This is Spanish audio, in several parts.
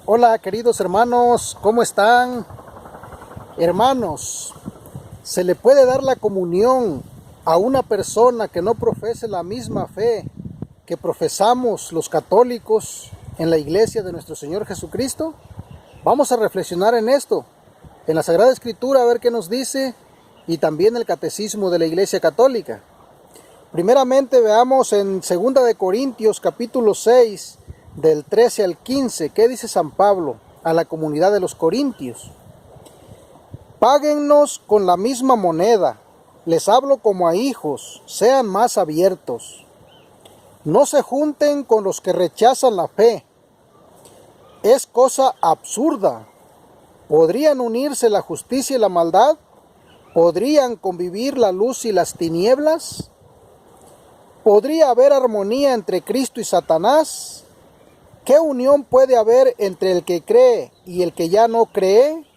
Hola queridos hermanos, ¿cómo están? Hermanos, ¿se le puede dar la comunión a una persona que no profese la misma fe que profesamos los católicos en la iglesia de nuestro Señor Jesucristo? Vamos a reflexionar en esto, en la Sagrada Escritura, a ver qué nos dice, y también el Catecismo de la Iglesia Católica. Primeramente veamos en 2 de Corintios capítulo 6, del 13 al 15, ¿qué dice San Pablo a la comunidad de los corintios? Páguennos con la misma moneda, les hablo como a hijos, sean más abiertos. No se junten con los que rechazan la fe. Es cosa absurda. ¿Podrían unirse la justicia y la maldad? ¿Podrían convivir la luz y las tinieblas? ¿Podría haber armonía entre Cristo y Satanás? ¿Qué unión puede haber entre el que cree y el que ya no cree?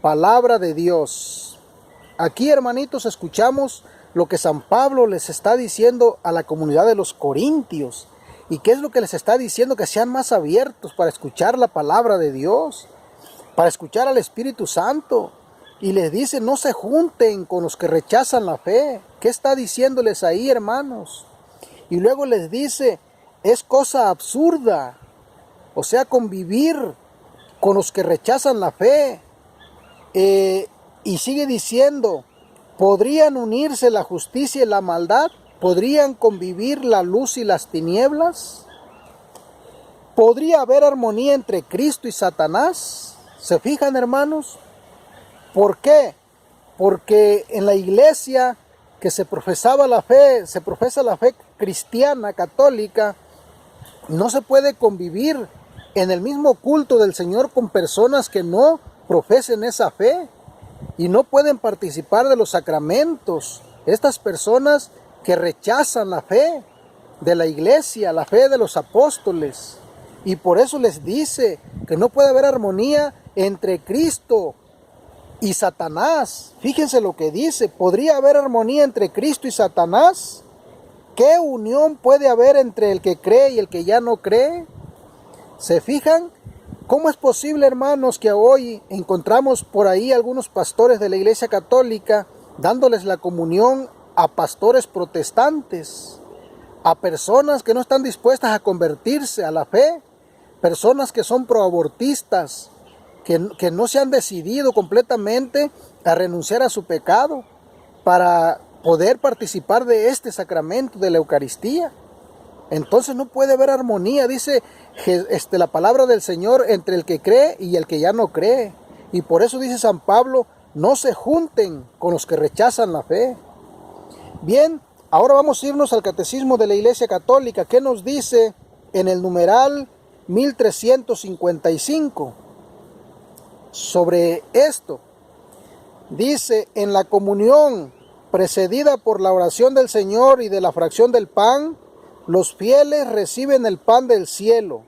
Palabra de Dios. Aquí, hermanitos, escuchamos lo que San Pablo les está diciendo a la comunidad de los corintios. ¿Y qué es lo que les está diciendo? Que sean más abiertos para escuchar la palabra de Dios, para escuchar al Espíritu Santo. Y les dice, no se junten con los que rechazan la fe. ¿Qué está diciéndoles ahí, hermanos? Y luego les dice, es cosa absurda, o sea, convivir con los que rechazan la fe. Y sigue diciendo, ¿podrían unirse la justicia y la maldad? ¿Podrían convivir la luz y las tinieblas? ¿Podría haber armonía entre Cristo y Satanás? ¿Se fijan, hermanos? ¿Por qué? Porque en la iglesia que se profesa la fe cristiana, católica, no se puede convivir en el mismo culto del Señor con personas que no profesen esa fe y no pueden participar de los sacramentos. Estas personas que rechazan la fe de la iglesia, la fe de los apóstoles, y por eso les dice que no puede haber armonía entre Cristo y Satanás. Fíjense lo que dice, ¿podría haber armonía entre Cristo y Satanás? ¿Qué unión puede haber entre el que cree y el que ya no cree? ¿Se fijan? ¿Cómo es posible, hermanos, que hoy encontramos por ahí algunos pastores de la Iglesia Católica dándoles la comunión a pastores protestantes, a personas que no están dispuestas a convertirse a la fe, personas que son proabortistas, que no se han decidido completamente a renunciar a su pecado para poder participar de este sacramento de la Eucaristía? Entonces no puede haber armonía, dice la palabra del Señor, entre el que cree y el que ya no cree. Y por eso dice San Pablo, no se junten con los que rechazan la fe. Bien, ahora vamos a irnos al Catecismo de la Iglesia Católica. ¿Qué nos dice en el numeral 1355 sobre esto? Dice, en la comunión precedida por la oración del Señor y de la fracción del pan, los fieles reciben el pan del cielo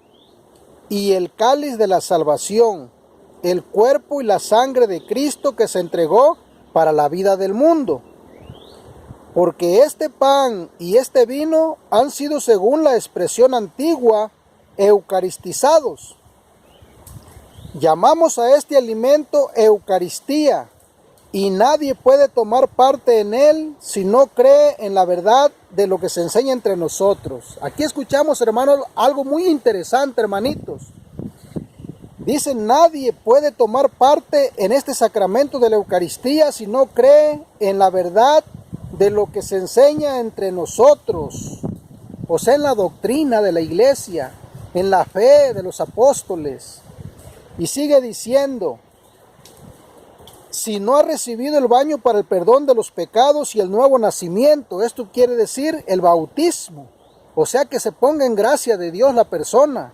y el cáliz de la salvación, el cuerpo y la sangre de Cristo que se entregó para la vida del mundo. Porque este pan y este vino han sido, según la expresión antigua, eucaristizados. Llamamos a este alimento Eucaristía, y nadie puede tomar parte en él si no cree en la verdad de lo que se enseña entre nosotros. Aquí escuchamos, hermanos, algo muy interesante, hermanitos. Dice, nadie puede tomar parte en este sacramento de la Eucaristía si no cree en la verdad de lo que se enseña entre nosotros, o sea, en la doctrina de la iglesia, en la fe de los apóstoles. Y sigue diciendo, si no ha recibido el baño para el perdón de los pecados y el nuevo nacimiento, esto quiere decir el bautismo, o sea, que se ponga en gracia de Dios la persona.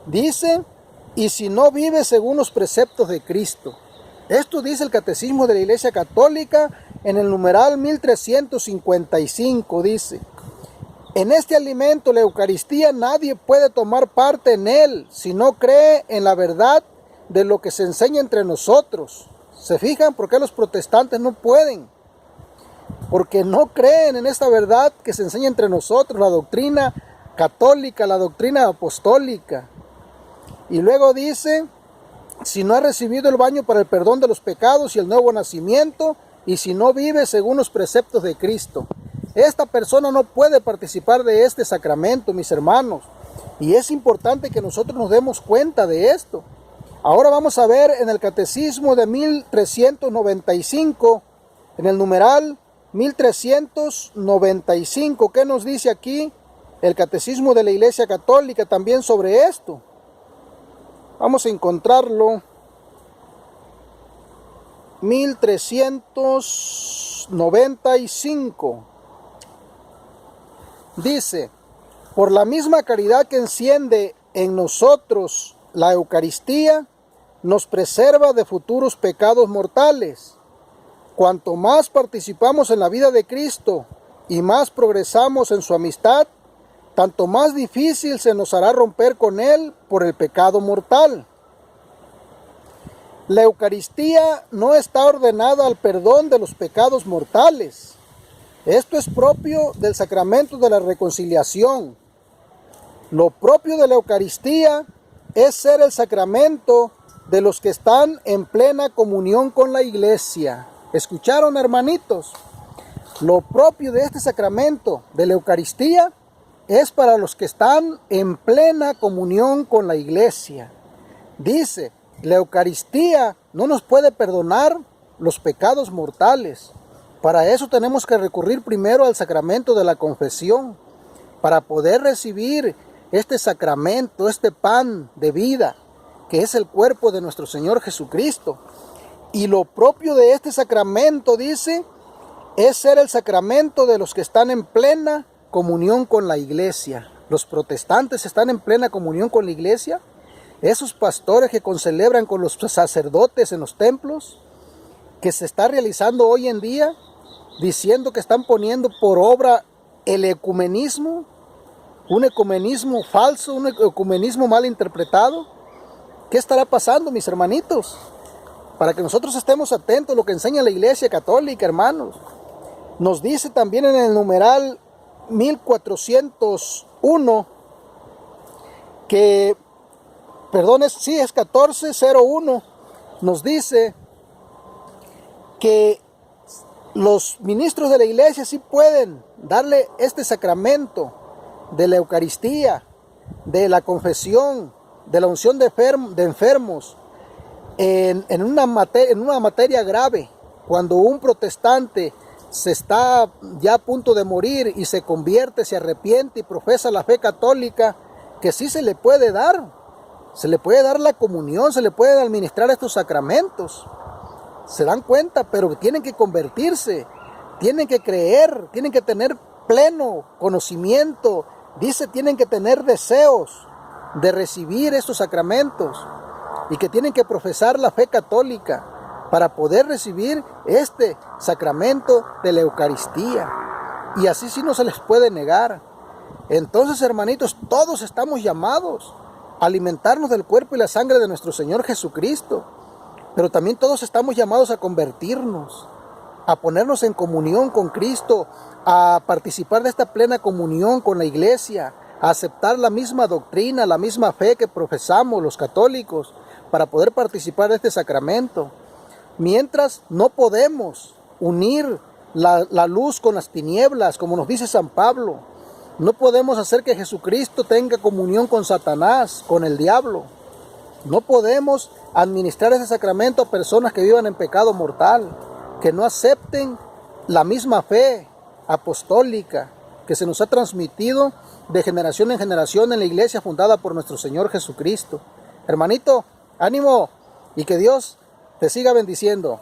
Dice, y si no vive según los preceptos de Cristo. Esto dice el Catecismo de la Iglesia Católica en el numeral 1355, dice, en este alimento, la Eucaristía, nadie puede tomar parte en él si no cree en la verdad de lo que se enseña entre nosotros. ¿Se fijan por qué los protestantes no pueden? Porque no creen en esta verdad que se enseña entre nosotros, la doctrina católica, la doctrina apostólica. Y luego dice, si no ha recibido el baño para el perdón de los pecados y el nuevo nacimiento, y si no vive según los preceptos de Cristo, esta persona no puede participar de este sacramento, mis hermanos. Y es importante que nosotros nos demos cuenta de esto. Ahora vamos a ver en el Catecismo de 1395, en el numeral 1395, ¿qué nos dice aquí el Catecismo de la Iglesia Católica también sobre esto? Vamos a encontrarlo. 1395. Dice, por la misma caridad que enciende en nosotros la Eucaristía, nos preserva de futuros pecados mortales. Cuanto más participamos en la vida de Cristo y más progresamos en su amistad, tanto más difícil se nos hará romper con Él por el pecado mortal. La Eucaristía no está ordenada al perdón de los pecados mortales. Esto es propio del sacramento de la reconciliación. Lo propio de la Eucaristía es ser el sacramento de los que están en plena comunión con la Iglesia. ¿Escucharon, hermanitos? Lo propio de este sacramento de la Eucaristía es para los que están en plena comunión con la Iglesia. Dice, la Eucaristía no nos puede perdonar los pecados mortales. Para eso tenemos que recurrir primero al sacramento de la confesión, para poder recibir este sacramento, este pan de vida, que es el cuerpo de nuestro Señor Jesucristo. Y lo propio de este sacramento, dice, es ser el sacramento de los que están en plena comunión con la Iglesia. Los protestantes están en plena comunión con la Iglesia. Esos pastores que concelebran con los sacerdotes en los templos, que se está realizando hoy en día, diciendo que están poniendo por obra el ecumenismo, un ecumenismo falso, un ecumenismo mal interpretado. ¿Qué estará pasando, mis hermanitos? Para que nosotros estemos atentos a lo que enseña la Iglesia Católica, hermanos. Nos dice también en el numeral 1401 que, perdón, es 1401, nos dice que los ministros de la Iglesia sí pueden darle este sacramento de la Eucaristía, de la confesión, de la unción de enfermos, en una materia grave, cuando un protestante se está ya a punto de morir y se convierte, se arrepiente y profesa la fe católica, que sí se le puede dar la comunión, se le pueden administrar estos sacramentos. Se dan cuenta, pero tienen que convertirse, tienen que creer, tienen que tener pleno conocimiento, dice, tienen que tener deseos de recibir estos sacramentos y que tienen que profesar la fe católica para poder recibir este sacramento de la Eucaristía. Y así sí no se les puede negar. Entonces, hermanitos, todos estamos llamados a alimentarnos del cuerpo y la sangre de nuestro Señor Jesucristo. Pero también todos estamos llamados a convertirnos, a ponernos en comunión con Cristo, a participar de esta plena comunión con la Iglesia, a aceptar la misma doctrina, la misma fe que profesamos los católicos, para poder participar de este sacramento. Mientras no podemos unir la luz con las tinieblas, como nos dice San Pablo, no podemos hacer que Jesucristo tenga comunión con Satanás, con el diablo. No podemos administrar ese sacramento a personas que vivan en pecado mortal, que no acepten la misma fe apostólica que se nos ha transmitido de generación en generación en la iglesia fundada por nuestro Señor Jesucristo. Hermanito, ánimo y que Dios te siga bendiciendo.